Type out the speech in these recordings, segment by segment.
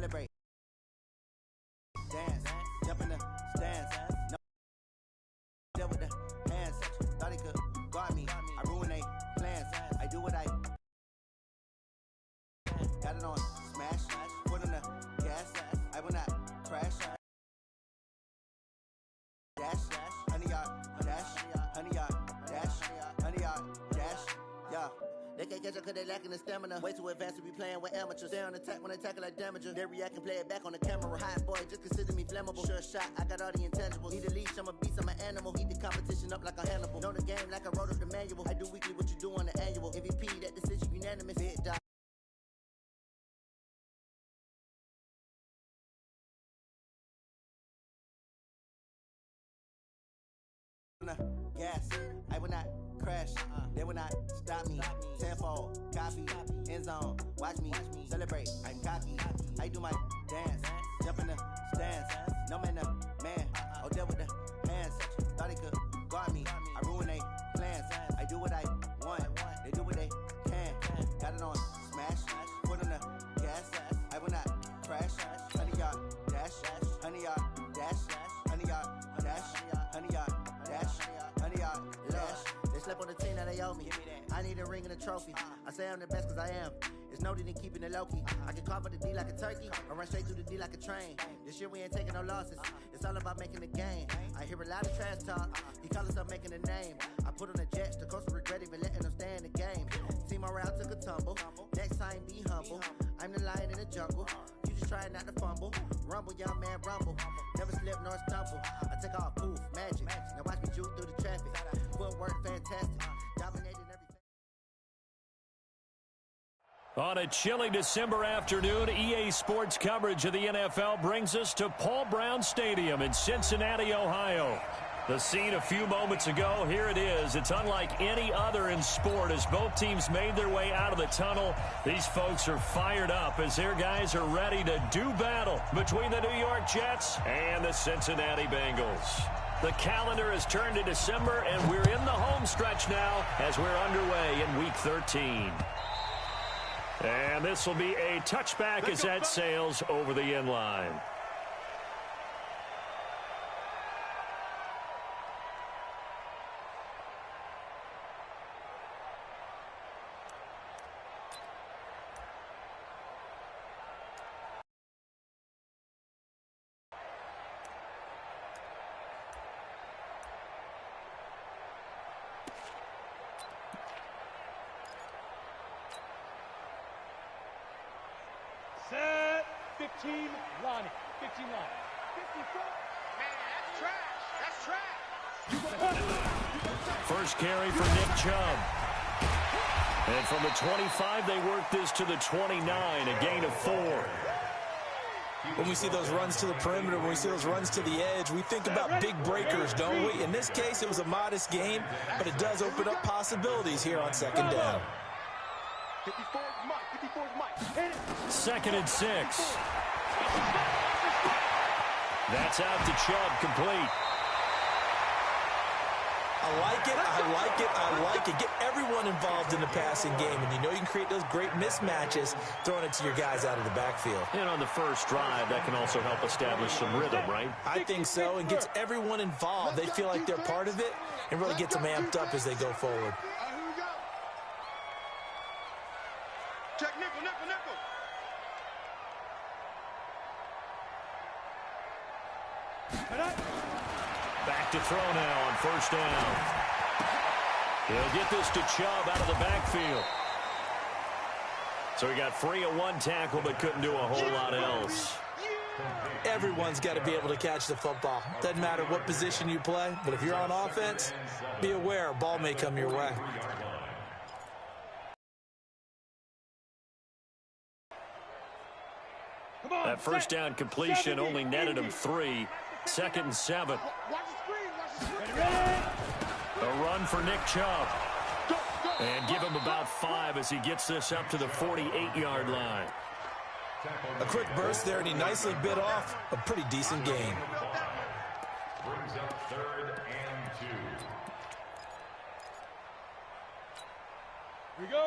celebrate, dance, jump in the stands. No, deal with the hands. Thought he could guard me. I ruin they plans. I do what I got it on smash. Put on the gas. I will not crash. Dash, honey yard, dash, honey yard, dash, honey yard, dash, yeah. They can't catch up cause they lacking the stamina. Way too advanced to be playing with amateurs. They on attack when they tackle like damager. They react and play it back on the camera. Hot boy, just consider me flammable. Sure shot, I got all the intangibles. Need a leash, I'm a beast, I'm an animal. Heat the competition up like a Hannibal. Know the game like I wrote up the manual. I do weekly what you do on the annual. MVP, that decision unanimous. Big dog. Gas, I will not crash, they will not stop me. Tenfold, copy, end zone, watch me celebrate. I'm cocky, I do my dance, jump in the stands. No man, man, oh deal with the hands. Thought he could guard me, I ruin they plans. I do what I want, they do what they can. Got it on smash, put on the gas. I will not crash, honey yard, dash, honey yard, dash, honey yard, dash, honey yard. Honey, dash. They slept on the team that they owe me. I need a ring and a trophy. I say I'm the best cause I am. It's no need in keeping it low key. I can carve up the D like a turkey or run straight through the D like a train. This year we ain't taking no losses. It's all about making the game. I hear a lot of trash talk. He call us up making a name. I put on the Jets. The coach will regret even letting them stay in the game. Team morale took a tumble. Next time be humble. I'm the lion in the jungle. You just try not to fumble. Rumble, young man, rumble. Never slip nor stumble. I take off, poof, magic. Now watch me juke through the traffic. Footwork fantastic. Dominating everything. On a chilly December afternoon, EA Sports coverage of the NFL brings us to Paul Brown Stadium in Cincinnati, Ohio. The scene a few moments ago, here it is. It's unlike any other in sport as both teams made their way out of the tunnel. These folks are fired up as their guys are ready to do battle between the New York Jets and the Cincinnati Bengals. The calendar has turned to December, and we're in the home stretch now as we're underway in Week 13. And this will be a touchback as that sails over the end line. Set, 15, Lonnie. 15 line. 54. Man, that's trash. First carry for Nick Chubb. And from the 25, they work this to the 29, a gain of 4. When we see those runs to the perimeter, when we see those runs to the edge, we think about big breakers, don't we? In this case, it was a modest gain, but it does open up possibilities here on second down. 54 is Mike. 54 is Mike. 2nd and 6. That's out to Chubb, complete. I like it, I like it, I like it. Get everyone involved in the passing game, and you know you can create those great mismatches throwing it to your guys out of the backfield. And on the first drive, that can also help establish some rhythm, right? I think so, and gets everyone involved. They feel like they're part of it and really gets them amped up as they go forward. Check nickel, nickel, nickel. Back to throw now on first down. He'll get this to Chubb out of the backfield. So he got free of one tackle but couldn't do a whole lot else. Everyone's got to be able to catch the football. Doesn't matter what position you play, but if you're on offense, be aware a ball may come your way. That first down completion only netted him 3. 2nd and 7. A run for Nick Chubb. And give him about 5 as he gets this up to the 48-yard line. A quick burst there, and he nicely bit off a pretty decent gain. Brings up 3rd and 2.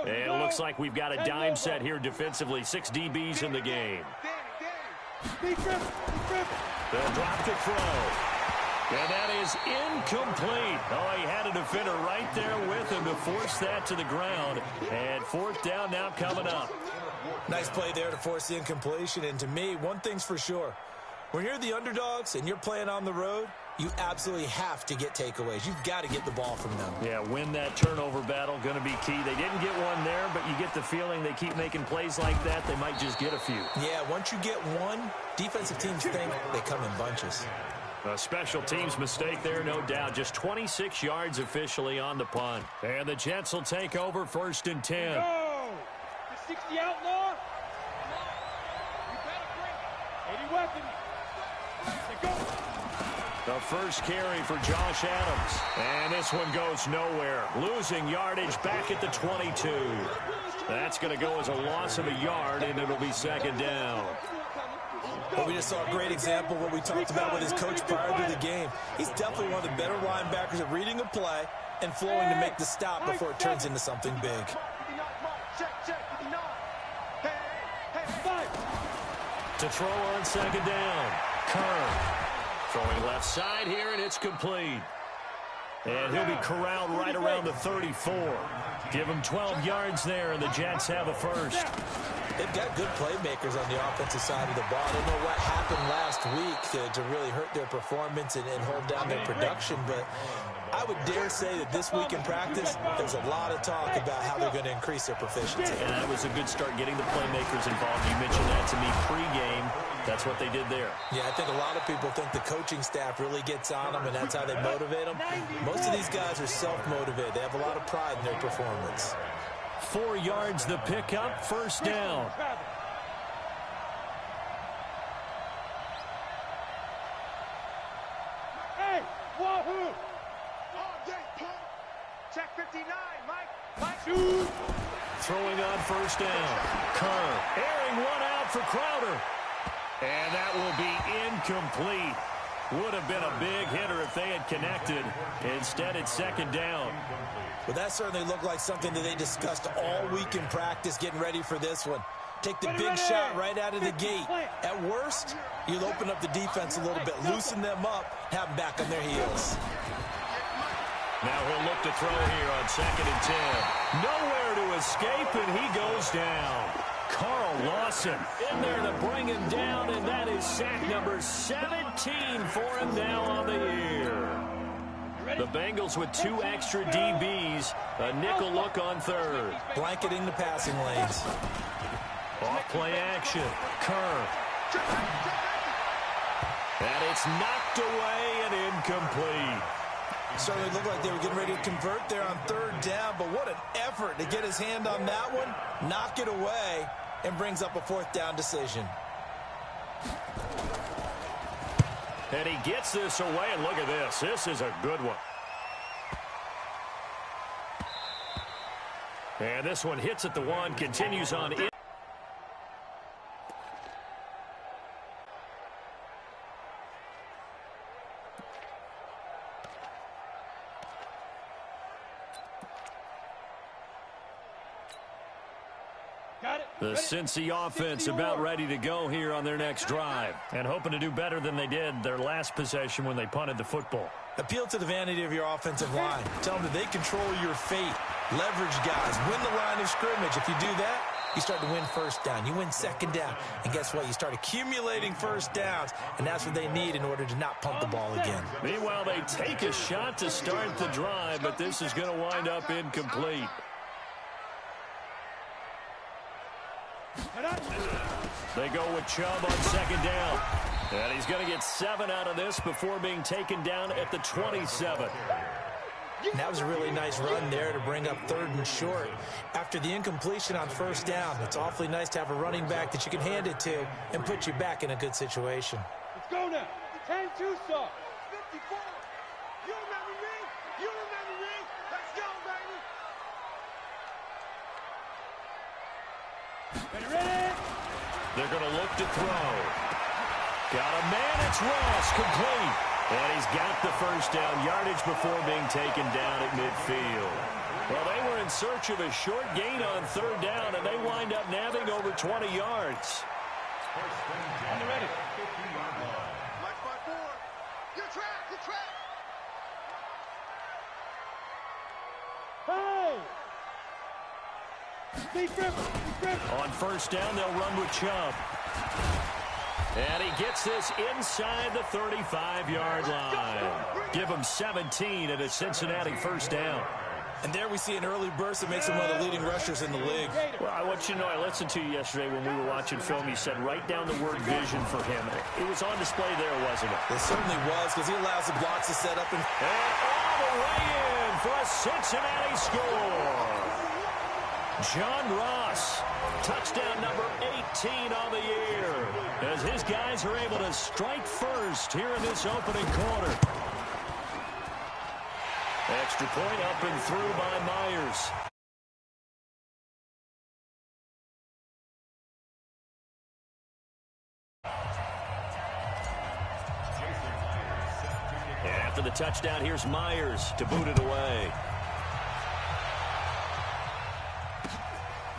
And it looks like we've got a dime set here defensively. 6 DBs in the game. They'll drop the throw. And that is incomplete. Oh, he had a defender right there with him to force that to the ground. And fourth down now coming up. Nice play there to force the incompletion. And to me, one thing's for sure. When you're the underdogs and you're playing on the road, you absolutely have to get takeaways. You've got to get the ball from them. Yeah, win that turnover battle, going to be key. They didn't get one there, but you get the feeling they keep making plays like that, they might just get a few. Yeah, once you get one, defensive teams think they come in bunches. A special teams mistake there, no doubt. Just 26 yards officially on the punt. And the Jets will take over 1st and 10. Go! The 60 outlaw. You better bring 80 weapons. Go. The first carry for Josh Adams. And this one goes nowhere. Losing yardage back at the 22. That's going to go as a loss of a yard, and it'll be 2nd down. Well, we just saw a great example of what we talked about with his coach prior to the game. He's definitely one of the better linebackers at reading a play and flowing to make the stop before it turns into something big. To throw on 2nd down. Kerr throwing left side here, and it's complete. And he'll be corralled right around the 34. Give him 12 yards there, and the Jets have a first. They've got good playmakers on the offensive side of the ball. I don't know what happened last week to really hurt their performance and hold down their production, but I would dare say that this week in practice, there's a lot of talk about how they're going to increase their proficiency. And that was a good start, getting the playmakers involved. You mentioned that to me pregame. That's what they did there. Yeah, I think a lot of people think the coaching staff really gets on them, and that's how they motivate them. Most of these guys are self-motivated. They have a lot of pride in their performance. 4 yards the pickup, 1st down. Hey, wahoo! Check 59, Mike. Shoot! Throwing on 1st down. Kerr airing one out for Crowder. And that will be incomplete. Would have been a big hitter if they had connected. Instead, it's 2nd down. Well, that certainly looked like something that they discussed all week in practice, getting ready for this one. Take the big shot right out of the gate. At worst, you'll open up the defense a little bit, loosen them up, have them back on their heels. Now he'll look to throw here on 2nd and 10. Nowhere to escape, and he goes down. Carl Lawson in there to bring him down, and that is sack number 17 for him now on the year. The Bengals with 2 extra DBs, a nickel look on 3rd. Blanketing the passing lanes. Off play action. Kerr. And it's knocked away and incomplete. Certainly looked like they were getting ready to convert there on 3rd down, but what an effort to get his hand on that one, knock it away, and brings up a 4th down decision. And he gets this away, and look at this. This is a good one. And this one hits at the 1, continues on in. The Cincy offense about ready to go here on their next drive and hoping to do better than they did their last possession when they punted the football. Appeal to the vanity of your offensive line. Tell them that they control your fate. Leverage guys. Win the line of scrimmage. If you do that, you start to win 1st down. You win 2nd down. And guess what? You start accumulating 1st downs, and that's what they need in order to not punt the ball again. Meanwhile, they take a shot to start the drive, but this is going to wind up incomplete. They go with Chubb on 2nd down. And he's going to get 7 out of this before being taken down at the 27. And that was a really nice run there to bring up 3rd and short. After the incompletion on 1st down, it's awfully nice to have a running back that you can hand it to and put you back in a good situation. Let's go now. 10-2, sir. 54. You remember me? You remember me? Let's go, baby. Ready? They're going to look to throw. Got a man. It's Ross, complete. And he's got the 1st down yardage before being taken down at midfield. Well, they were in search of a short gain on 3rd down, and they wind up nabbing over 20 yards. On the ready. On first down, they'll run with Chubb. And he gets this inside the 35-yard line. Give him 17 at a Cincinnati first down. And there we see an early burst that makes him one of the leading rushers in the league. Well, I want you to know, I listened to you yesterday when we were watching film. You said write down the word vision for him. It was on display there, wasn't it? It certainly was, because he allows the blocks to set up. And all the way in for a Cincinnati score. John Ross, touchdown number 18 on the year, as his guys are able to strike first here in this opening quarter. Extra point up and through by Myers. After the touchdown, here's Myers to boot it away.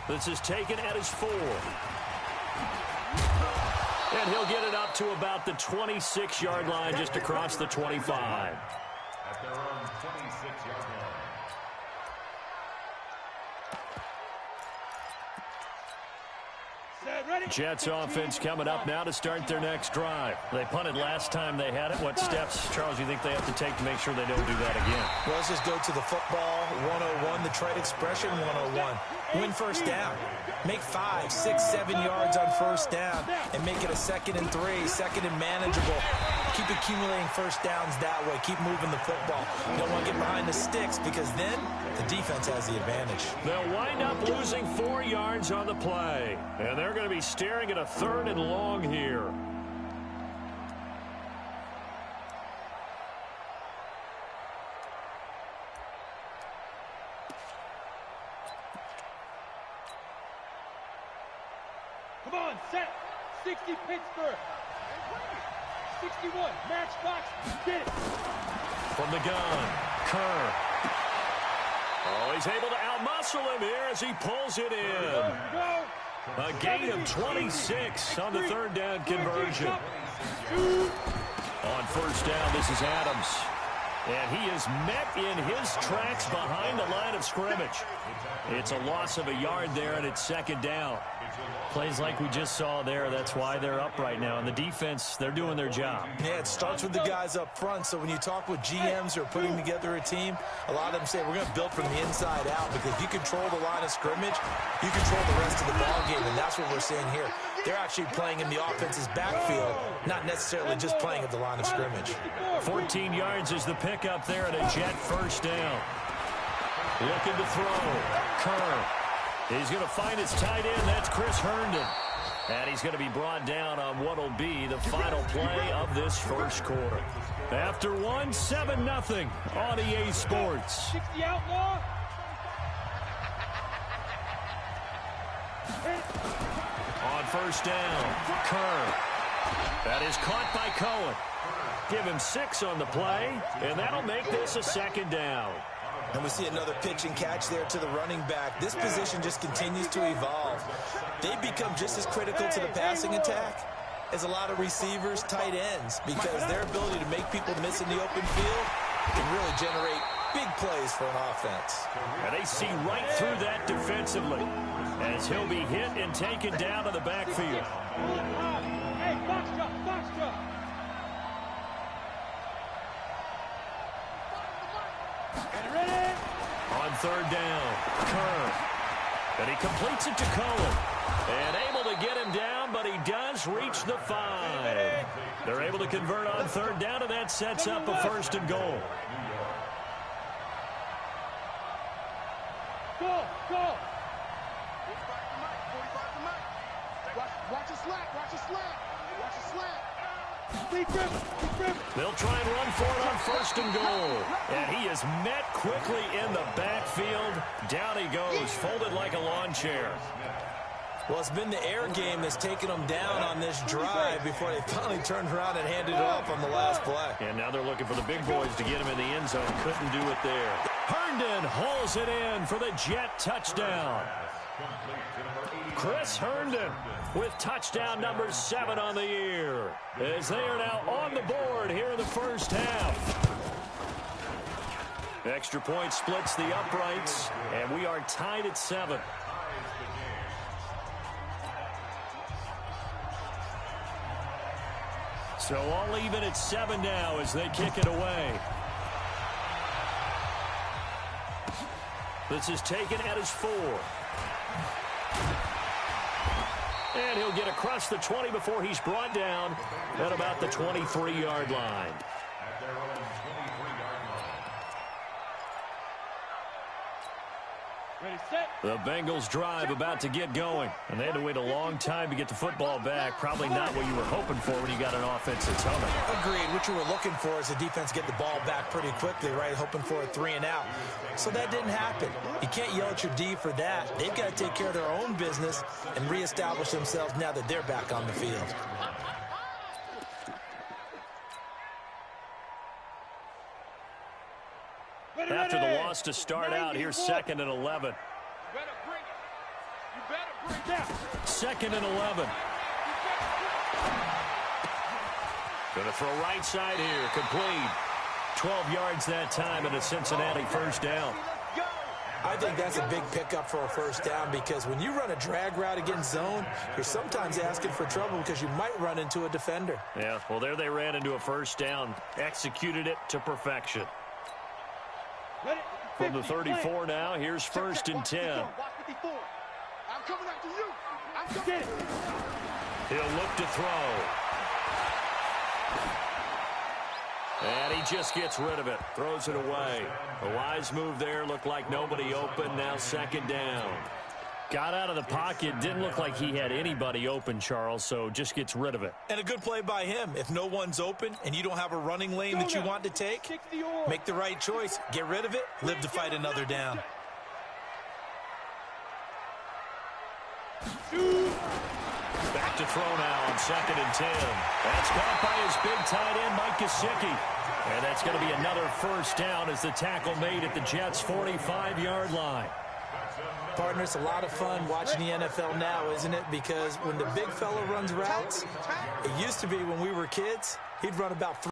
This is taken at his 4. And he'll get it up to about the 26-yard line, just across the 25. At their own 26-yard line. Jets offense coming up now to start their next drive. They punted last time they had it. What steps, Charles, you think they have to take to make sure they don't do that again? Well, let's just go to the football 101, the trade expression 101. Win first down. Make 5, 6, 7 yards on first down and make it a 2nd and 3, 2nd and manageable. Keep accumulating first downs that way. Keep moving the football. You don't want to get behind the sticks, because then the defense has the advantage. They'll wind up losing 4 yards on the play, and they're going to be staring at a 3rd and long here. Come on, set. 60 Pittsburgh. 61, matchbox, get it. From the gun, Kerr. Oh, he's able to outmuscle him here as he pulls it in. A gain of 26 on the 3rd down conversion. On first down, this is Adams. And he is met in his tracks behind the line of scrimmage. It's a loss of a yard there, and it's 2nd down. Plays like we just saw there. That's why they're up right now. And the defense, they're doing their job. Yeah, it starts with the guys up front. So when you talk with GMs who are putting together a team, a lot of them say we're going to build from the inside out, because if you control the line of scrimmage, you control the rest of the ball game, and that's what we're seeing here. They're actually playing in the offense's backfield, not necessarily just playing at the line of scrimmage. 14 yards is the pickup there at a Jet first down. Looking to throw. Kerr. He's going to find his tight end. That's Chris Herndon. And he's going to be brought down on what will be the final play of this first quarter. After 7-0 on EA Sports. 60 outlaw. On first down, Kerr. That is caught by Cohen. Give him 6 on the play, and that'll make this a 2nd down. And we see another pitch and catch there to the running back. This position just continues to evolve. They become just as critical to the passing attack as a lot of receivers, tight ends, because their ability to make people miss in the open field can really generate big plays for an offense. And they see right through that defensively, as he'll be hit and taken down to the backfield. Hey, box drop, box drop. On 3rd down, Kerr. And he completes it to Cohen. And able to get him down, but he does reach the 5. They're able to convert on 3rd down, and that sets up a 1st and goal. Go, go. Watch a slant, watch a slant, watch a slant. They'll try and run for it on 1st and goal. And he is met quickly in the backfield. Down he goes, folded like a lawn chair. Well, it's been the air game that's taken them down on this drive before they finally turned around and handed it off on the last play. And now they're looking for the big boys to get him in the end zone. Couldn't do it there. Herndon hauls it in for the Jet touchdown. Chris Herndon with touchdown number 7 on the year, as they are now on the board here in the first half. Extra point splits the uprights, and we are tied at 7. So all even at 7 now as they kick it away. This is taken at his 4. And he'll get across the 20 before he's brought down at about the 23-yard line. At their own 23-yard line. Ready, set. The Bengals drive about to get going. And they had to wait a long time to get the football back. Probably not what you were hoping for when you got an offense that's humming. Agreed. What you were looking for is the defense get the ball back pretty quickly, right? Hoping for a 3 and out. So that didn't happen. You can't yell at your D for that. They've got to take care of their own business and reestablish themselves now that they're back on the field. After the loss to start out, here's 2nd and 11. Better bring it. You better bring it down. 2nd and 11. Going to throw right side here. Complete. 12 yards that time and a Cincinnati first down. I think that's a big pickup for a first down because when you run a drag route against zone, you're sometimes asking for trouble because you might run into a defender. Yeah, well, there they ran into a first down. Executed it to perfection. From the 34 now, here's 1st and 10. I'm coming after you. I'm coming. He'll look to throw. And he just gets rid of it. Throws it away. A wise move there. Looked like nobody open. Now 2nd down. Got out of the pocket. Didn't look like he had anybody open, Charles, so just gets rid of it. And a good play by him. If no one's open and you don't have a running lane that you want to take, make the right choice. Get rid of it. Live to fight another down. Back to throw now on 2nd and 10. That's caught by his big tight end, Mike Gesicki. And that's going to be another first down as the tackle made at the Jets' 45-yard line. Partner, it's a lot of fun watching the NFL now, isn't it? Because when the big fella runs routes, it used to be when we were kids, he'd run about 3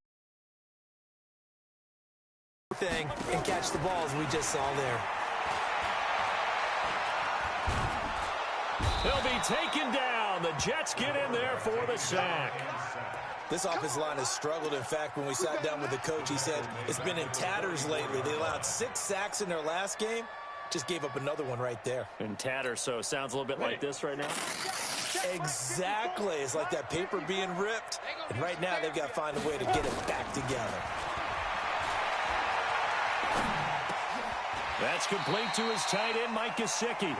thing and catch the balls we just saw there. He'll be taken down. The Jets get in there for the sack. This offensive line has struggled. In fact, when we sat down with the coach, he said it's been in tatters lately. They allowed 6 sacks in their last game. Just gave up another one right there. In tatters, so it sounds a little bit like this right now. Exactly. It's like that paper being ripped. And right now, they've got to find a way to get it back together. That's complete to his tight end, Mike Gesicki.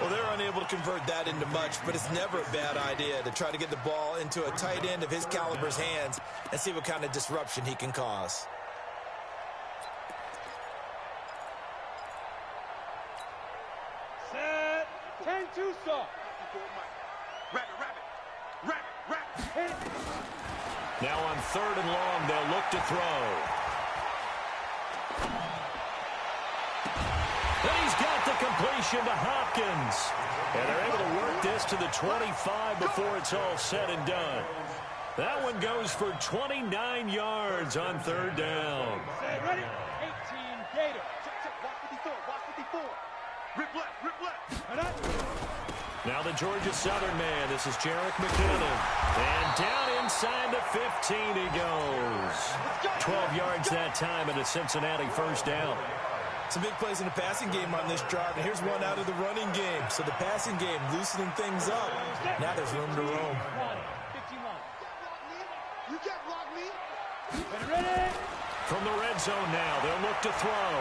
Well, they're unable to convert that into much, but it's never a bad idea to try to get the ball into a tight end of his caliber's hands and see what kind of disruption he can cause. Set. 10-2 stop. Now on 3rd and long, they'll look to throw. And he's got the completion to Hopkins. And they're able to work this to the 25 before it's all said and done. That one goes for 29 yards on 3rd down. Set. Ready? 18 Gator. Check. Watch 54. Rip left. Now the Georgia Southern man. This is Jerick McKinnon. And down inside the 15 he goes. 12 yards that time and a Cincinnati first down. Some big plays in the passing game on this drive, and here's one out of the running game. So the passing game loosening things up. Now there's room to roam. 15 line. You can't block me. Ready? From the red zone now, they'll look to throw.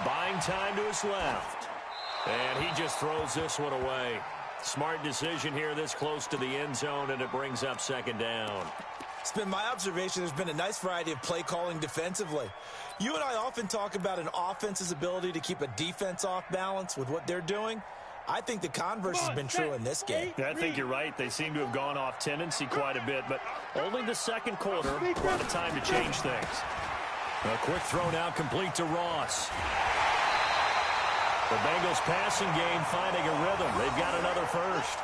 Buying time to his left. And he just throws this one away. Smart decision here this close to the end zone, and it brings up 2nd down. It's been my observation there's been a nice variety of play calling defensively. You and I often talk about an offense's ability to keep a defense off balance with what they're doing. I think the converse has been true in this game. I think you're right. They seem to have gone off tendency quite a bit, but only the 2nd quarter brought a time to change things. A quick throw now complete to Ross. The Bengals passing game finding a rhythm. They've got another first.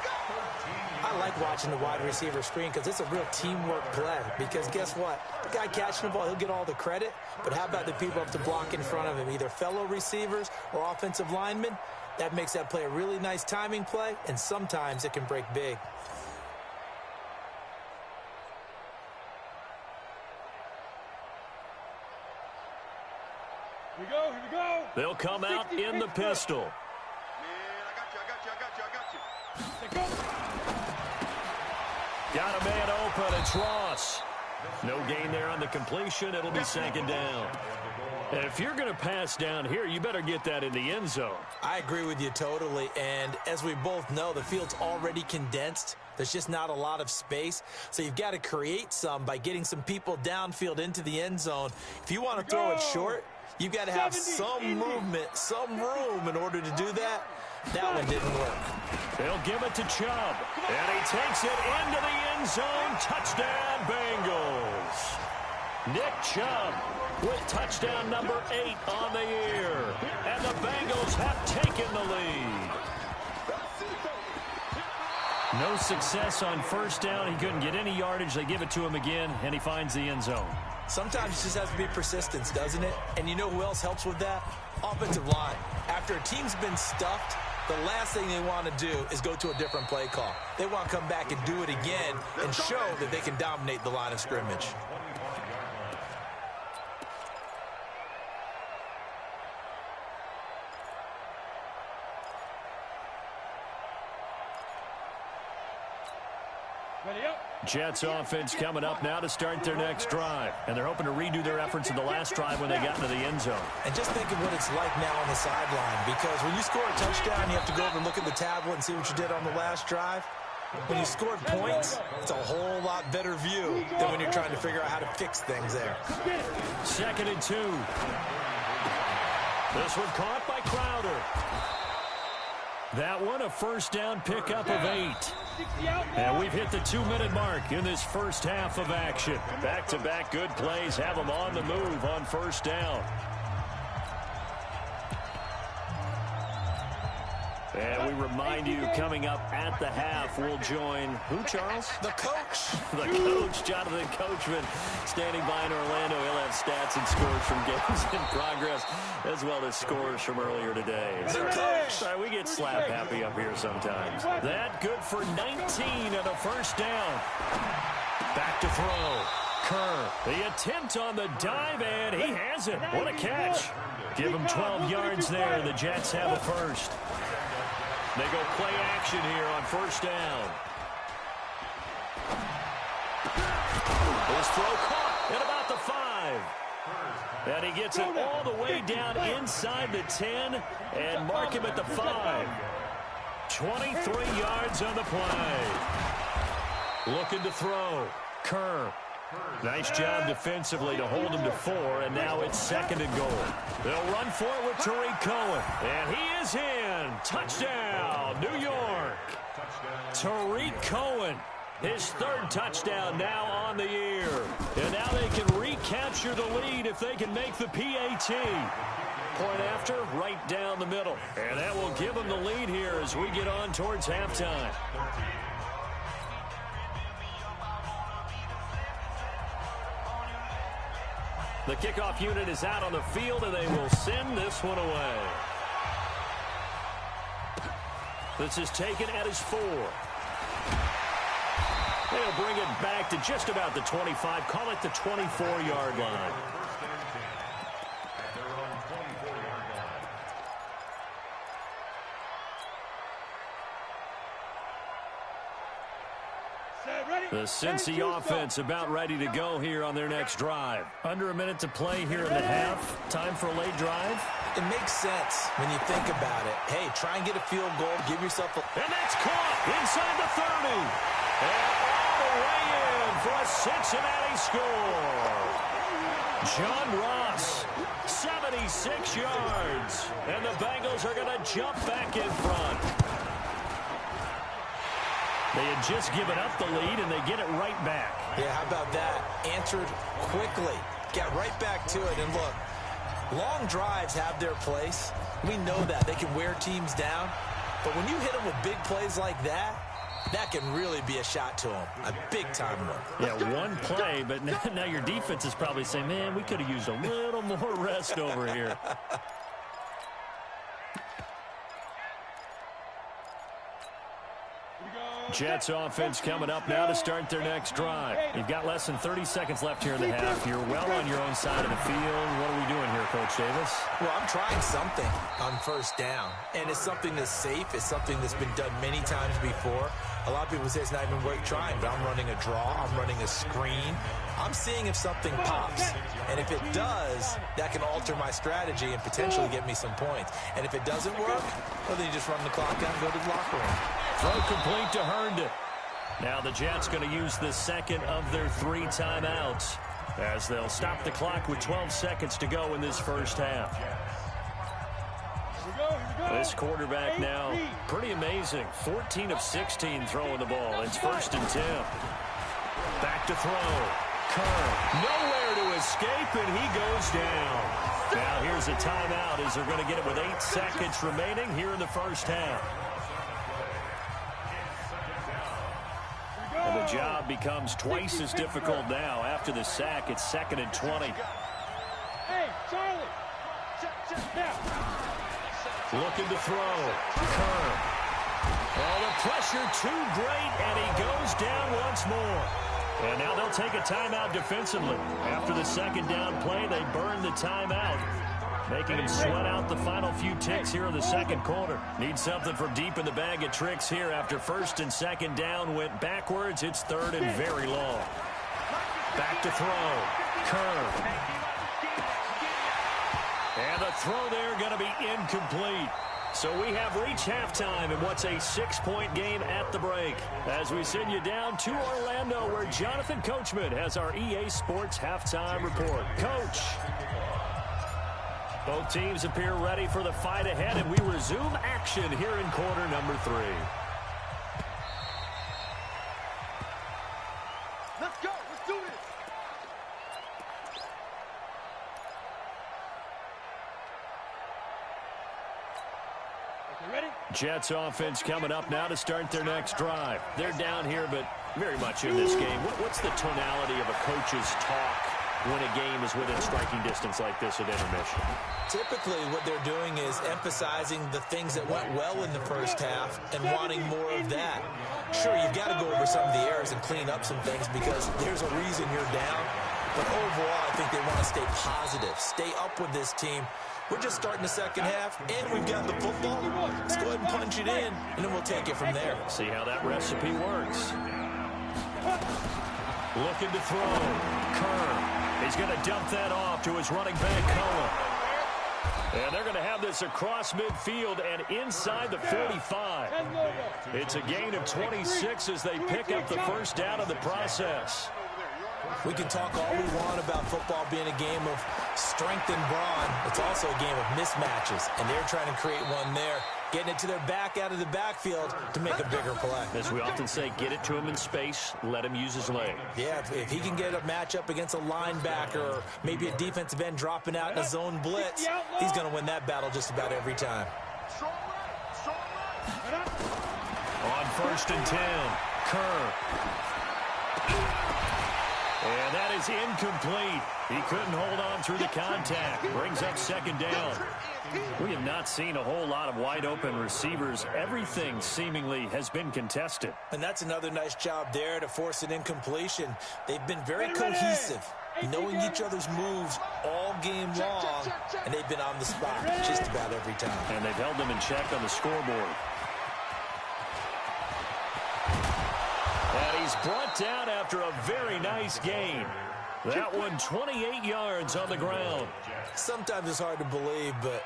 I like watching the wide receiver screen because it's a real teamwork play. Because guess what? The guy catching the ball, he'll get all the credit. But how about the people up to block in front of him, either fellow receivers or offensive linemen? That makes that play a really nice timing play, and sometimes it can break big. Here we go, here we go. They'll come out in the pistol. Man, I got you. Go. Got a man open. It's Ross. No gain there on the completion. It'll be second down. If you're going to pass down here, you better get that in the end zone. I agree with you totally, and as we both know, the field's already condensed. There's just not a lot of space, so you've got to create some by getting some people downfield into the end zone. If you want to throw it short, you've got to have some movement, some room in order to do that. That one didn't work. They'll give it to Chubb, and he takes it into the end zone. Touchdown, Bengals. Nick Chubb with touchdown number 8 on the year. And the Bengals have taken the lead. No success on first down. He couldn't get any yardage. They give it to him again, and he finds the end zone. Sometimes it just has to be persistence, doesn't it? And you know who else helps with that? Offensive line. After a team's been stuffed, the last thing they want to do is go to a different play call. They want to come back and do it again and show that they can dominate the line of scrimmage. Jets offense coming up now to start their next drive. And they're hoping to redo their efforts in the last drive when they got into the end zone. And just think of what it's like now on the sideline, because when you score a touchdown, you have to go over and look at the tablet and see what you did on the last drive. When you scored points, it's a whole lot better view than when you're trying to figure out how to fix things there. 2nd and 2. This one caught by Crowder. That one a first down pickup of 8. And we've hit the 2-minute mark in this first half of action. Back-to-back good plays have them on the move on first down. And we remind you, coming up at the half, we'll join who, Charles? The coach. The coach, Jonathan Coachman, standing by in Orlando. He'll have stats and scores from games in progress, as well as scores from earlier today. The coach. Sorry, we get slap happy up here sometimes. That good for 19 and a first down. Back to throw. Kerr, the attempt on the dive, and he has it. What a catch. Give him 12 yards there. The Jets have a first. They go play action here on first down. His throw caught at about the 5. And he gets it all the way down inside the 10 and mark him at the 5. 23 yards on the play. Looking to throw. Kerr. Nice job defensively to hold him to 4, and now it's 2nd and goal. They'll run for it with Tariq Cohen, and he is in. Touchdown, New York. Tariq Cohen, his 3rd touchdown now on the year. And now they can recapture the lead if they can make the PAT. Point after, right down the middle. And that will give them the lead here as we get on towards halftime. The kickoff unit is out on the field, and they will send this one away. This is taken at his 4. They'll bring it back to just about the 25. Call it the 24-yard line. The Cincy offense about ready to go here on their next drive. Under a minute to play here in the half. Time for a late drive. It makes sense when you think about it. Hey, try and get a field goal. Give yourself a... And that's caught inside the 30. And all the way in for a Cincinnati score. John Ross, 76 yards. And the Bengals are going to jump back in front. They had just given up the lead, and they get it right back. Yeah, how about that? Answered quickly. Get right back to it. And look, long drives have their place. We know that. They can wear teams down. But when you hit them with big plays like that, that can really be a shot to them. A big-time one. Yeah, one play, but now your defense is probably saying, man, we could have used a little more rest over here. Jets offense coming up now to start their next drive. You've got less than 30 seconds left here in the half. You're well on your own side of the field. What are we doing here, Coach Davis? Well, I'm trying something on first down, and it's something that's safe. It's something that's been done many times before. A lot of people say it's not even worth trying, but I'm running a draw. I'm running a screen. I'm seeing if something pops, and if it does, that can alter my strategy and potentially get me some points. And if it doesn't work, well, then you just run the clock out and go to the locker room. Throw complete to Herndon. Now the Jets going to use the second of their 3 timeouts as they'll stop the clock with 12 seconds to go in this first half. This quarterback now, pretty amazing. 14 of 16 throwing the ball. It's 1st and 10. Back to throw. Kerr, nowhere to escape, and he goes down. Now here's a timeout as they're going to get it with 8 seconds remaining here in the first half. And the job becomes twice as difficult now. After the sack, it's 2nd and 20. Hey, Charlie! Looking to throw. Kerr. Oh, the pressure too great, and he goes down once more. And now they'll take a timeout defensively. After the second down play, they burn the timeout, making him sweat out the final few ticks here in the second quarter. Need something from deep in the bag of tricks here. After 1st and 2nd down went backwards, it's 3rd and very long. Back to throw. Kerr. And the throw there going to be incomplete. So we have reached halftime in what's a 6-point game at the break. As we send you down to Orlando, where Jonathan Coachman has our EA Sports halftime report. Coach. Both teams appear ready for the fight ahead, and we resume action here in quarter number 3. Let's go. Let's do this. Okay, ready? Jets offense coming up now to start their next drive. They're down here, but very much in this game. What's the tonality of a coach's talk when a game is within striking distance like this at intermission? Typically, what they're doing is emphasizing the things that went well in the first half and wanting more of that. Sure, you've got to go over some of the errors and clean up some things because there's a reason you're down. But overall, I think they want to stay positive, stay up with this team. We're just starting the second half, and we've got the football. Let's go ahead and punch it in, and then we'll take it from there. See how that recipe works. Looking to throw. Kerr. He's going to dump that off to his running back, Cohen. And they're going to have this across midfield and inside the 45. It's a gain of 26 as they pick up the first down of the process. We can talk all we want about football being a game of strength and brawn. It's also a game of mismatches, and they're trying to create one there, getting it to their back out of the backfield to make a bigger play. As we often say, get it to him in space, let him use his leg. Yeah, if he can get a matchup against a linebacker or maybe a defensive end dropping out in a zone blitz, he's going to win that battle just about every time. On 1st and 10, Kerr. And that is incomplete. He couldn't hold on through the contact. Brings up 2nd down. We have not seen a whole lot of wide-open receivers. Everything seemingly has been contested. And that's another nice job there to force an incompletion. They've been very cohesive, knowing each other's moves all game long, and they've been on the spot just about every time. And they've held them in check on the scoreboard. And he's brought down after a very nice gain. That one 28 yards on the ground. Sometimes it's hard to believe, but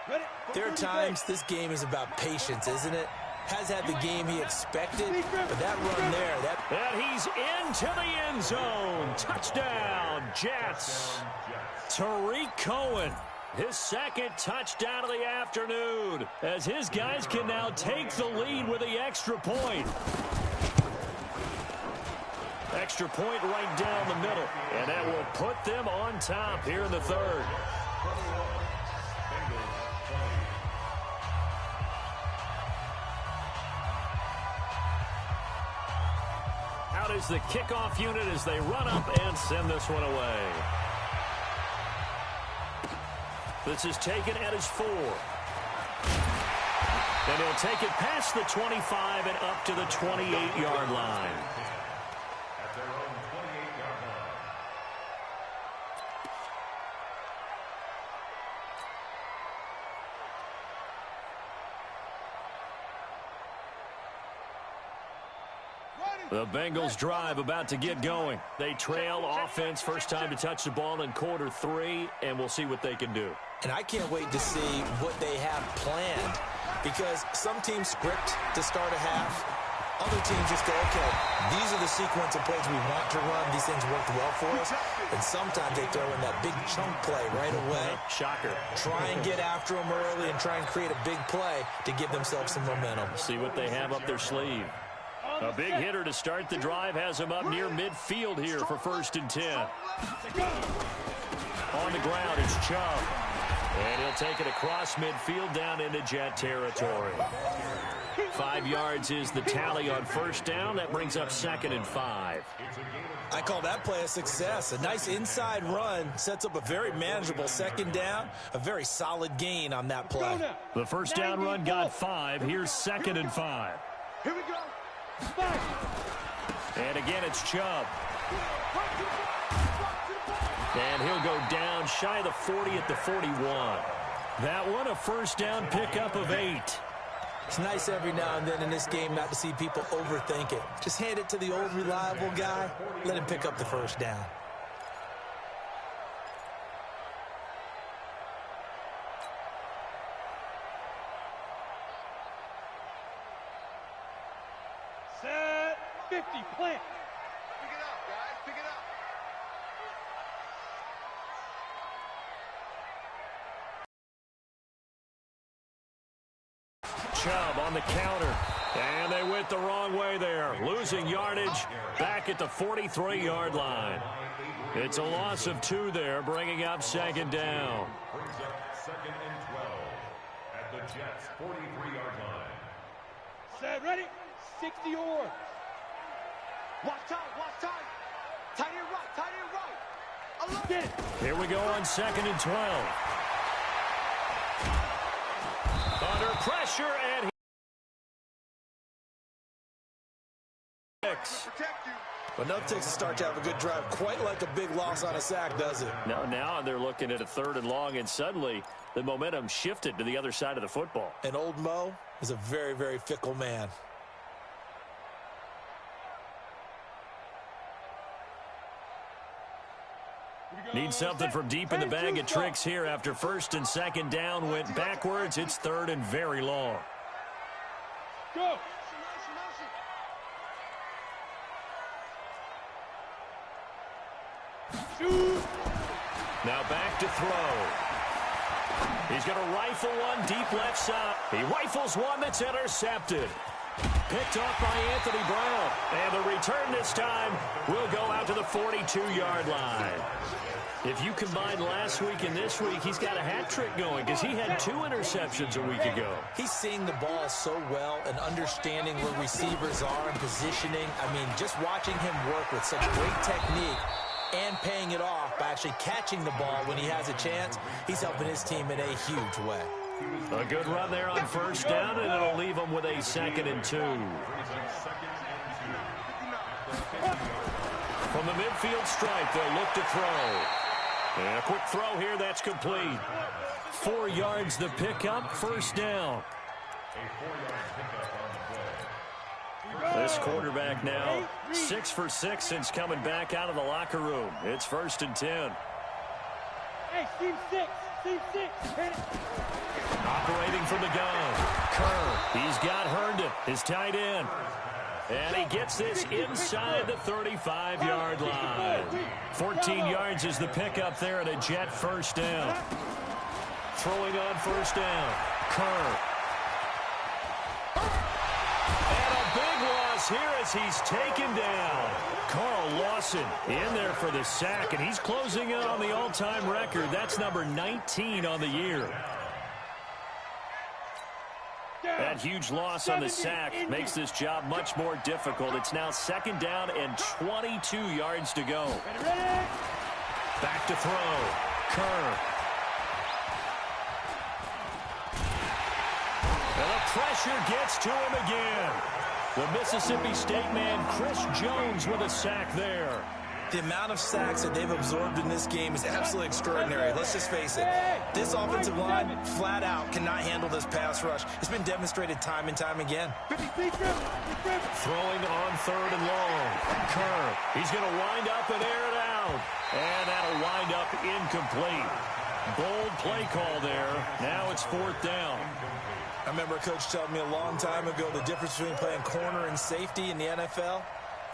there are times this game is about patience, isn't it? Has had the game he expected, but that run there, and he's into the end zone. Touchdown, Jets. Tariq Cohen, his 2nd touchdown of the afternoon, as his guys can now take the lead with the extra point. Extra point right down the middle, and that will put them on top here in the 3rd. Out is the kickoff unit as they run up and send this one away. This is taken at his 4. And he'll take it past the 25 and up to the 28-yard line. At their own 28-yard line. The Bengals drive about to get going. They trail offense, first time to touch the ball in quarter 3, and we'll see what they can do. And I can't wait to see what they have planned, because some teams script to start a half. Other teams just go, okay, these are the sequence of plays we want to run. These things worked well for us. And sometimes they throw in that big chunk play right away. Shocker. Try and get after them early and try and create a big play to give themselves some momentum. See what they have up their sleeve. A big hitter to start the drive has him up near midfield here for 1st and 10. On the ground, it's Chubb. And he'll take it across midfield down into Jet territory. 5 yards is the tally on 1st down. That brings up 2nd and 5. I call that play a success. A nice inside run sets up a very manageable 2nd down. A very solid gain on that play. The 1st down run got 5. Here's 2nd and 5. Here we go. And again, it's Chubb. And he'll go down shy of the 40 at the 41. That one, a 1st down pickup of 8. It's nice every now and then in this game not to see people overthink it. Just hand it to the old reliable guy. Let him pick up the 1st down. Set 50, plant. Pick it up, guys. Pick it up. Chubb on the counter. And they went the wrong way there. Losing yardage back at the 43-yard line. It's a loss of 2 there, bringing up 2nd down. Brings up 2nd and 12 at the Jets' 43-yard line. Set, ready. 60 yards. Watch tight, watch tight. Tight end right, tight end right. Get it. Here we go on 2nd and 12. Under pressure, and Protect you. But enough takes a start to have a good drive. Quite like a big loss on a sack, does it? Now they're looking at a 3rd and long, and suddenly the momentum shifted to the other side of the football. And old Mo is a very, very fickle man. Need something from deep in the bag of tricks here after 1st and 2nd down went backwards. It's 3rd and very long. Go. Shoot. Now back to throw. He's going to rifle one deep left side. He rifles one that's intercepted. Picked off by Anthony Brown. And the return this time will go out to the 42-yard line. If you combine last week and this week, he's got a hat trick going because he had 2 interceptions a week ago. He's seeing the ball so well and understanding where receivers are and positioning. I mean, just watching him work with such great technique and paying it off by actually catching the ball when he has a chance, he's helping his team in a huge way. A good run there on 1st down, and it'll leave him with a 2nd and 2. From the midfield stripe, they'll look to throw. And a quick throw here, that's complete. 4 yards the pickup, 1st down. This quarterback now 6 for 6 since coming back out of the locker room. It's 1st and 10. Hey, Steve 6. Steve 6. Hit it. Operating from the gun. Kerr, he's got Herndon, his tight end. And he gets this inside the 35-yard line. 14 yards is the pickup there, and a Jet 1st down. Throwing on 1st down. Kerr. And a big loss here as he's taken down. Carl Lawson in there for the sack, and he's closing in on the all-time record. That's number 19 on the year. That huge loss on the sack makes this job much more difficult. It's now 2nd down and 22 yards to go. Back to throw. Kerr. And the pressure gets to him again. The Mississippi State man, Chris Jones, with a sack there. The amount of sacks that they've absorbed in this game is absolutely extraordinary. Let's just face it. This offensive line, flat out, cannot handle this pass rush. It's been demonstrated time and time again. Throwing on 3rd and long. Kerr, he's going to wind up and air it out. And that'll wind up incomplete. Bold play call there. Now it's 4th down. I remember a coach telling me a long time ago the difference between playing corner and safety in the NFL.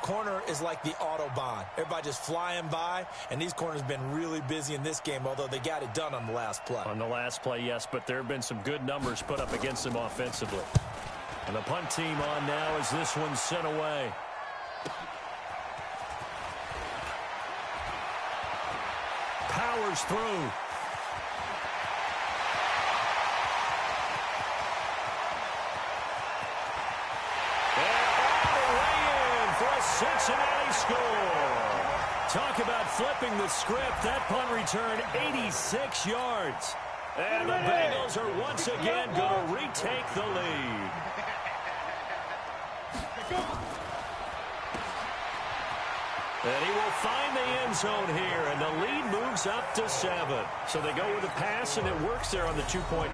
Corner is like the Autobahn. Everybody just flying by, and these corners have been really busy in this game, although they got it done on the last play. On the last play, yes, but there have been some good numbers put up against them offensively. And the punt team on now as this one's sent away. Powers through. Cincinnati score. Talk about flipping the script. That punt return 86 yards. And the Bengals are once again going to retake the lead. And he will find the end zone here, and the lead moves up to 7. So they go with the pass, and it works there on the 2-point.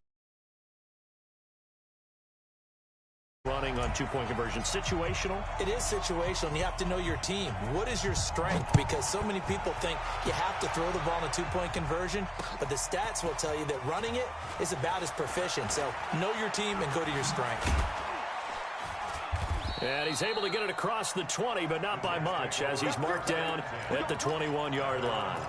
Running on 2-point conversion. Situational? It is situational, and you have to know your team. What is your strength? Because so many people think you have to throw the ball in a 2-point conversion, but the stats will tell you that running it is about as proficient. So know your team and go to your strength. And he's able to get it across the 20, but not by much, as he's marked down at the 21-yard line.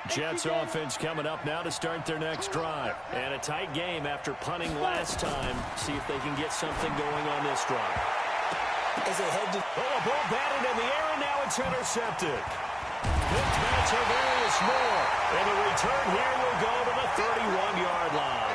Jets offense coming up now to start their next drive. And a tight game after punting last time. See if they can get something going on this drive. As they head to... Oh, a ball batted in the air, and now it's intercepted. Picked by Tavarius Moore. And the return here will go to the 31-yard line.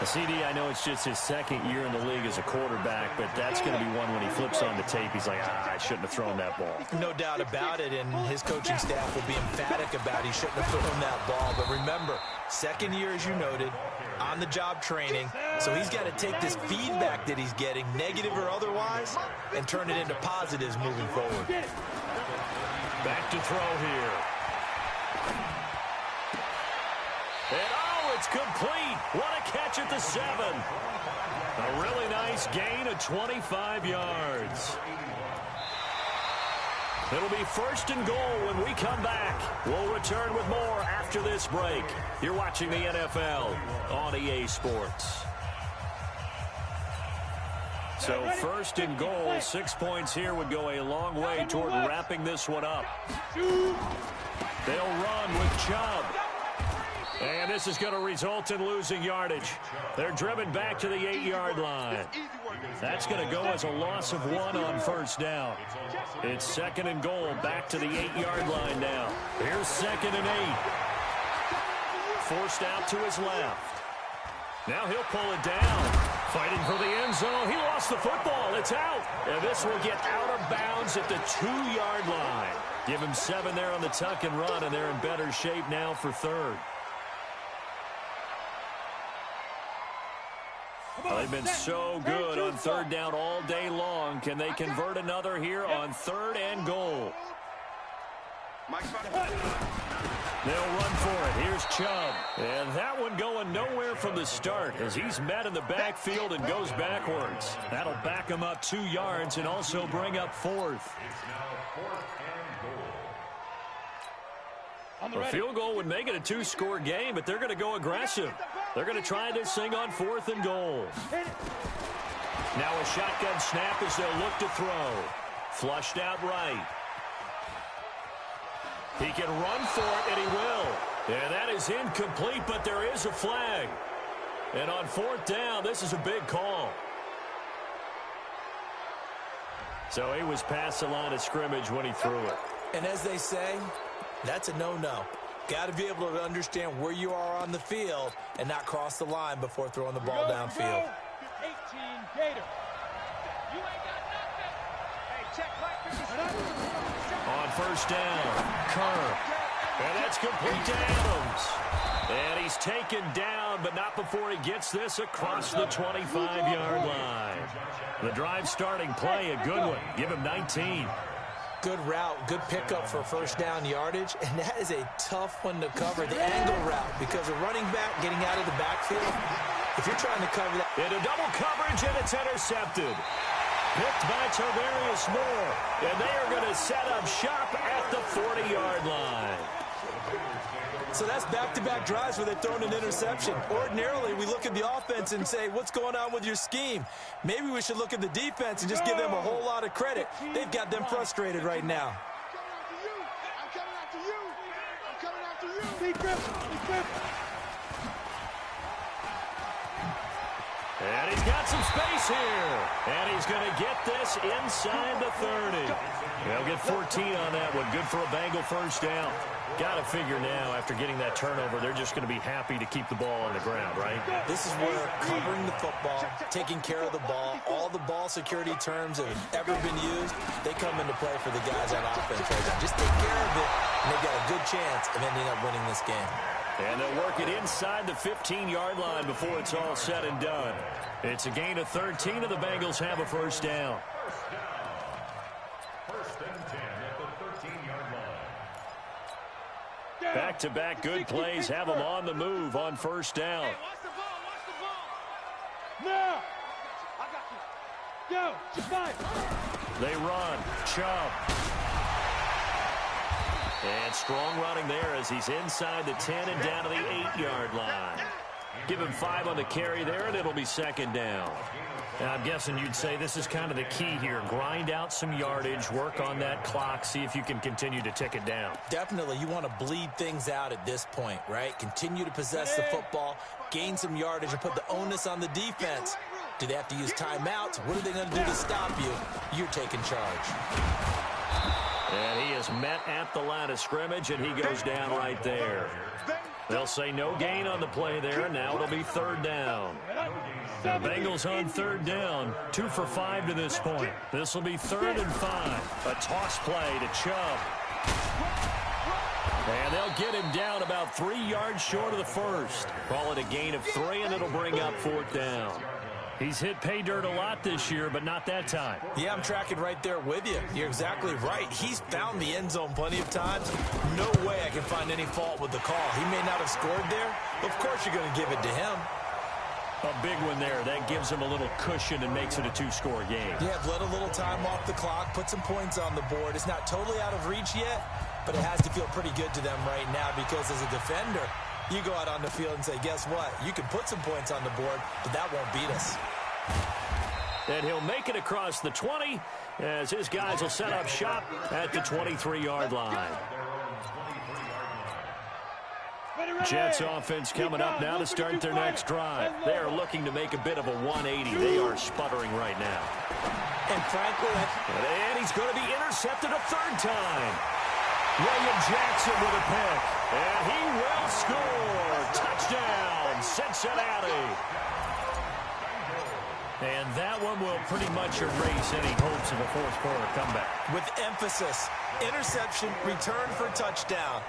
A CD, I know it's just his 2nd year in the league as a quarterback, but that's going to be one when he flips on the tape. He's like, I shouldn't have thrown that ball. No doubt about it, and his coaching staff will be emphatic about he shouldn't have thrown that ball. But remember, 2nd year, as you noted, on-the-job training, so he's got to take this feedback that he's getting, negative or otherwise, and turn it into positives moving forward. Back to throw here. And it's complete. What a catch at the 7. A really nice gain of 25 yards. It'll be 1st and goal when we come back. We'll return with more after this break. You're watching the NFL on EA Sports. So 1st and goal, 6 points here would go a long way toward wrapping this one up. They'll run with Chubb. And this is going to result in losing yardage. They're driven back to the 8-yard line. That's going to go as a loss of 1 on 1st down. It's 2nd and goal, back to the 8-yard line now. Here's 2nd and 8. Forced out to his left. Now he'll pull it down. Fighting for the end zone. He lost the football. It's out. And this will get out of bounds at the 2-yard line. Give him 7 there on the tuck and run, and they're in better shape now for 3rd. Well, they've been so good on 3rd down all day long. Can they convert another here on 3rd and goal? They'll run for it. Here's Chubb. And that one going nowhere from the start as he's met in the backfield and goes backwards. That'll back him up 2 yards and also bring up 4th. A field goal would make it a 2-score game, but they're going to go aggressive. They're going to try this thing on 4th and goal. Now a shotgun snap as they'll look to throw. Flushed out right. He can run for it, and he will. And that is incomplete, but there is a flag. And on 4th down, this is a big call. So he was past the line of scrimmage when he threw it. And as they say, that's a no-no. Got to be able to understand where you are on the field and not cross the line before throwing the ball downfield. 18 Gator. You ain't got nothing. Hey, check right. On 1st down, Kerr. And that's complete to Adams. And he's taken down, but not before he gets this across the 25-yard line. The drive starting play, a good one. Give him 19. Good route, good pickup for first down yardage, and that is a tough one to cover, the angle route, because a running back getting out of the backfield, if you're trying to cover that. Into double coverage, and it's intercepted. Picked by Tarvarius Moore, and they are going to set up shop at the 40-yard line. So that's back-to-back drives where they're throwing an interception. Ordinarily, we look at the offense and say, what's going on with your scheme? Maybe we should look at the defense and just give them a whole lot of credit. They've got them frustrated right now. I'm coming after you. I'm coming after you. Be careful. And he's got some space here. And he's going to get this inside the 30. They'll get 14 on that one. Good for a Bengal first down. Got to figure now, after getting that turnover, they're just going to be happy to keep the ball on the ground, right? This is where covering the football, taking care of the ball, all the ball security terms that have ever been used, they come into play for the guys on offense right now. Just take care of it, and they've got a good chance of ending up winning this game. And they'll work it inside the 15-yard line before it's all said and done. It's a gain of 13, and the Bengals have a first down. First and 10 at the 13-yard line. Back-to-back good plays have them on the move on first down. Hey, watch the ball. Now. I got you. Go. Fight. They run. Chubb. And strong running there as he's inside the 10 and down to the 8-yard line. Give him 5 on the carry there, and it'll be second down. And I'm guessing you'd say this is kind of the key here. Grind out some yardage, work on that clock, see if you can continue to tick it down. Definitely, you want to bleed things out at this point, right? Continue to possess the football, gain some yardage, and put the onus on the defense. Do they have to use timeouts? What are they going to do to stop you? You're taking charge. And he is met at the line of scrimmage, and he goes down right there. They'll say no gain on the play there. Now it'll be third down. The Bengals on third down. 2 for 5 to this point. This will be 3rd and 5. A toss play to Chubb. And they'll get him down about 3 yards short of the first. Call it a gain of 3, and it'll bring up 4th down. He's hit pay dirt a lot this year, but not that time. Yeah, I'm tracking right there with you. You're exactly right. He's found the end zone plenty of times. No way I can find any fault with the call. He may not have scored there. Of course you're going to give it to him. A big one there. That gives him a little cushion and makes it a 2-score game. Yeah, let a little time off the clock, put some points on the board. It's not totally out of reach yet, but it has to feel pretty good to them right now because as a defender, you go out on the field and say, guess what? You can put some points on the board, but that won't beat us. And he'll make it across the 20 as his guys will set up shop at the 23-yard line. Jets offense coming up now to start their next drive. They are looking to make a bit of a 180. They are sputtering right now. And frankly, and he's going to be intercepted a 3rd time. William Jackson with a pick. And he will score. Touchdown, Cincinnati. And that one will pretty much erase any hopes of a 4th-quarter comeback. With emphasis, interception, return for touchdown.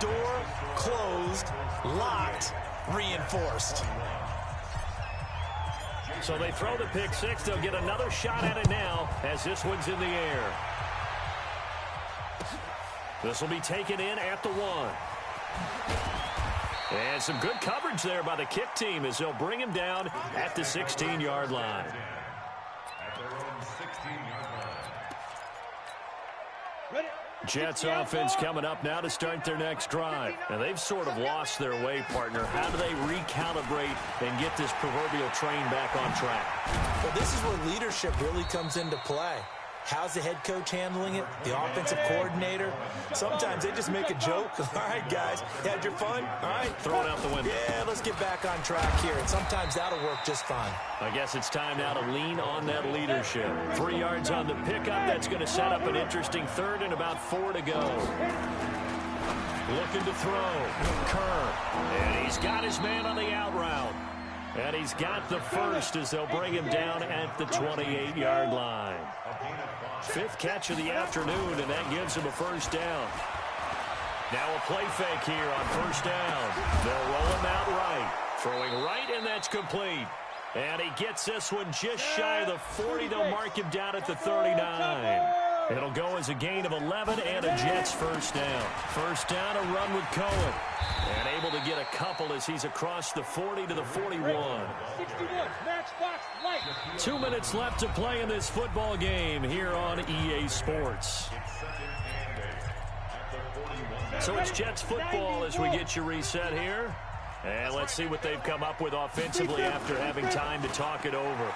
Door closed, locked, reinforced. So they throw the pick 6. They'll get another shot at it now as this one's in the air. This will be taken in at the 1. And some good coverage there by the kick team as they'll bring him down at the 16-yard line. Jets offense coming up now to start their next drive. Now, they've sort of lost their way, partner. How do they recalibrate and get this proverbial train back on track? Well, this is where leadership really comes into play. How's the head coach handling it? The offensive coordinator? Sometimes they just make a joke. All right, guys, you had your fun? All right. Throw it out the window. Yeah, let's get back on track here. And sometimes that'll work just fine. I guess it's time now to lean on that leadership. 3 yards on the pickup. That's going to set up an interesting 3rd and about 4 to go. Looking to throw. Kerr. And he's got his man on the out route. And he's got the first as they'll bring him down at the 28-yard line. 5th catch of the afternoon, and that gives him a first down. Now a play fake here on first down. They'll roll him out right. Throwing right, and that's complete. And he gets this one just shy of the 40. They'll mark him down at the 39. It'll go as a gain of 11 and a Jets first down. First down, a run with Cohen. And able to get a couple as he's across the 40 to the 41. 61, matchbox light. 2 minutes left to play in this football game here on EA Sports. So it's Jets football as we get you reset here. And let's see what they've come up with offensively after having time to talk it over.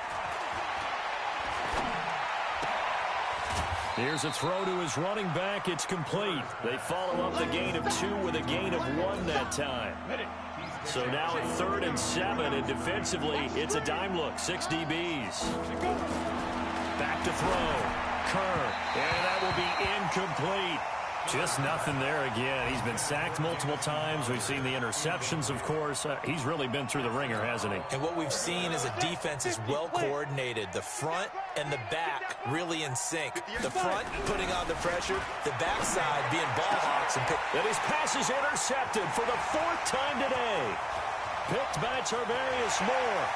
Here's a throw to his running back. It's complete. They follow up the gain of 2 with a gain of 1 that time. So now at 3rd and 7, and defensively, it's a dime look. 6 DBs. Back to throw. Kerr. And that will be incomplete. Just nothing there again. He's been sacked multiple times. We've seen the interceptions, of course. He's really been through the ringer, hasn't he? And what we've seen is a defense is well coordinated. The front and the back really in sync. The front putting on the pressure, the backside being ball hawks. And his pass is intercepted for the 4th time today. Picked by Tarvarius Moore.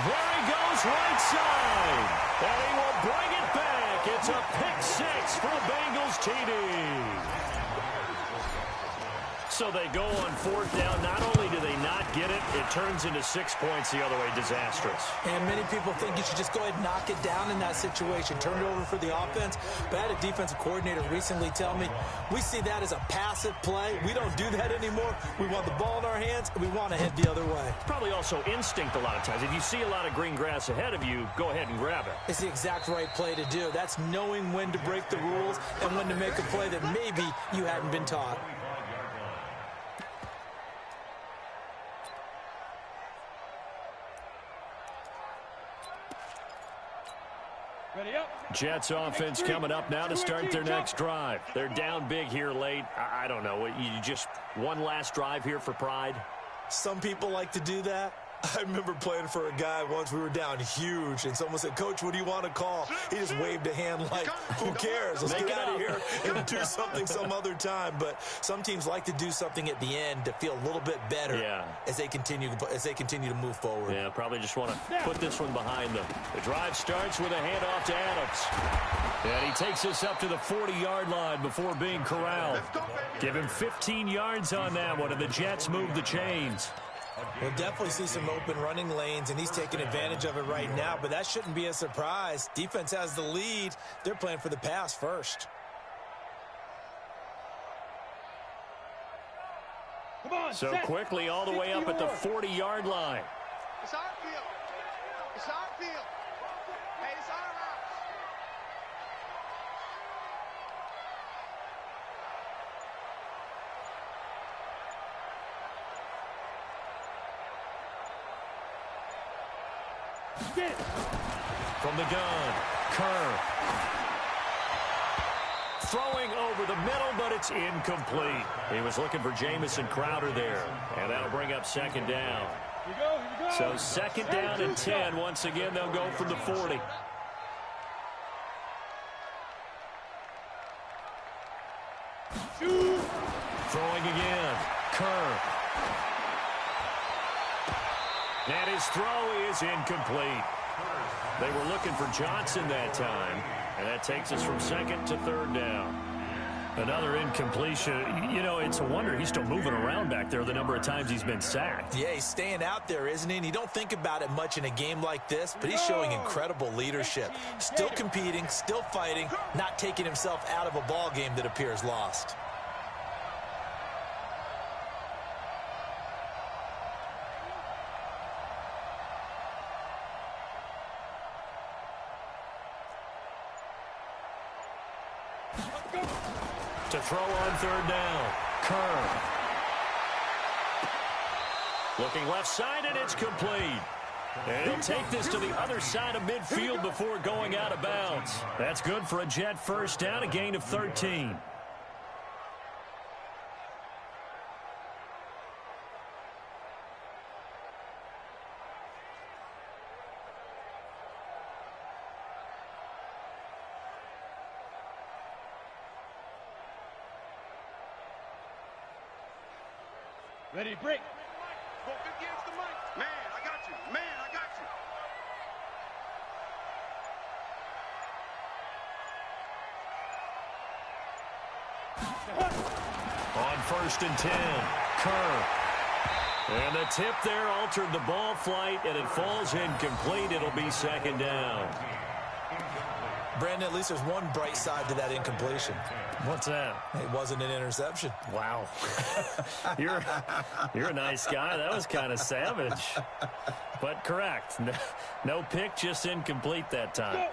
There he goes right side. And he will bring it back. It's a pick 6 for the Bengals TD. So they go on 4th down. Not only do they not get it, it turns into 6 points the other way. Disastrous. And many people think you should just go ahead and knock it down in that situation. Turn it over for the offense. But I had a defensive coordinator recently tell me, we see that as a passive play. We don't do that anymore. We want the ball in our hands, and we want to head the other way. Probably also instinct a lot of times. If you see a lot of green grass ahead of you, go ahead and grab it. It's the exact right play to do. That's knowing when to break the rules and when to make a play that maybe you hadn't been taught. Jets offense coming up now to start their next drive. They're down big here late. I don't know. You just one last drive here for pride? Some people like to do that. I remember playing for a guy once. We were down huge, and someone said, "Coach, what do you want to call?" He just waved a hand like, who cares? Let's get out of here and do something some other time. But some teams like to do something at the end to feel a little bit better as they continue to move forward. Yeah, probably just want to put this one behind them. The drive starts with a handoff to Adams. And he takes us up to the 40-yard line before being corralled. Give him 15 yards on that one, and the Jets move the chains. We'll definitely see some open running lanes, and he's taking advantage of it right now, but that shouldn't be a surprise. Defense has the lead. They're playing for the pass first. Come on, so set. quickly all the way up at the 40-yard line. It's our field. It's our field. Hey, it's our house. From the gun, Kerr. Throwing over the middle, but it's incomplete. He was looking for Jamison Crowder there, and that'll bring up 2nd down. Here we go. So 2nd down and 10. Once again, they'll go from the 40. Throwing again, Kerr. And his throw is incomplete. They were looking for Johnson that time, and that takes us from 2nd to 3rd down. Another incompletion. You know, it's a wonder he's still moving around back there the number of times he's been sacked. Yeah, he's staying out there, isn't he? And you don't think about it much in a game like this, but he's showing incredible leadership. Still competing, still fighting, not taking himself out of a ball game that appears lost. To throw on 3rd down, Kerr. Looking left side, and it's complete. And he'll take this to the other side of midfield before going out of bounds. That's good for a Jet first down, a gain of 13. Ready, break. Go 50 against the mic. Man, I got you. Man, I got you. On 1st and 10, Kerr. And the tip there altered the ball flight, and it falls incomplete. It'll be 2nd down. Brandon, at least there's one bright side to that incompletion. What's that? It wasn't an interception. Wow. You're a nice guy. That was kind of savage. But correct. No pick, just incomplete that time.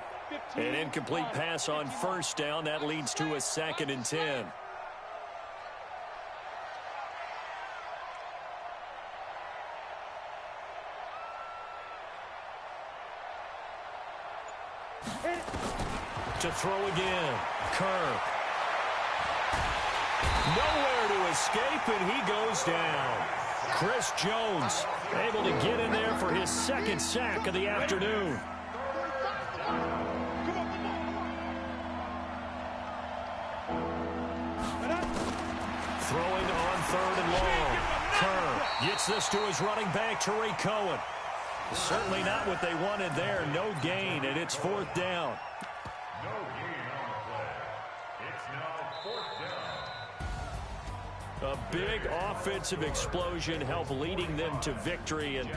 An incomplete pass on 1st down. That leads to a 2nd and 10. To throw again. Kerr. Nowhere to escape, and he goes down. Chris Jones able to get in there for his 2nd sack of the afternoon. Throwing on 3rd and long. Kerr gets this to his running back, Tariq Cohen. Certainly not what they wanted there. No gain, and it's 4th down. No gain on the play. It's now 4th down. A big offensive explosion helped leading them to victory, and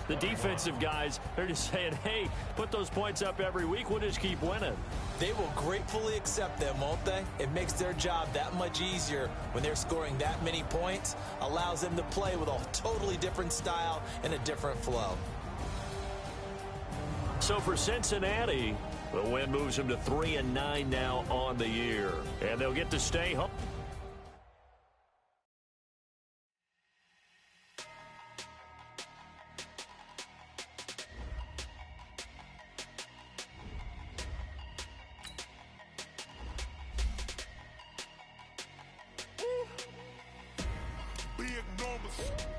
the defensive guys, they're just saying, hey, put those points up every week, we'll just keep winning. They will gratefully accept them, won't they? It makes their job that much easier when they're scoring that many points, allows them to play with a totally different style and a different flow. So for Cincinnati, the win moves them to 3-9 now on the year, and they'll get to stay home. Big numbers.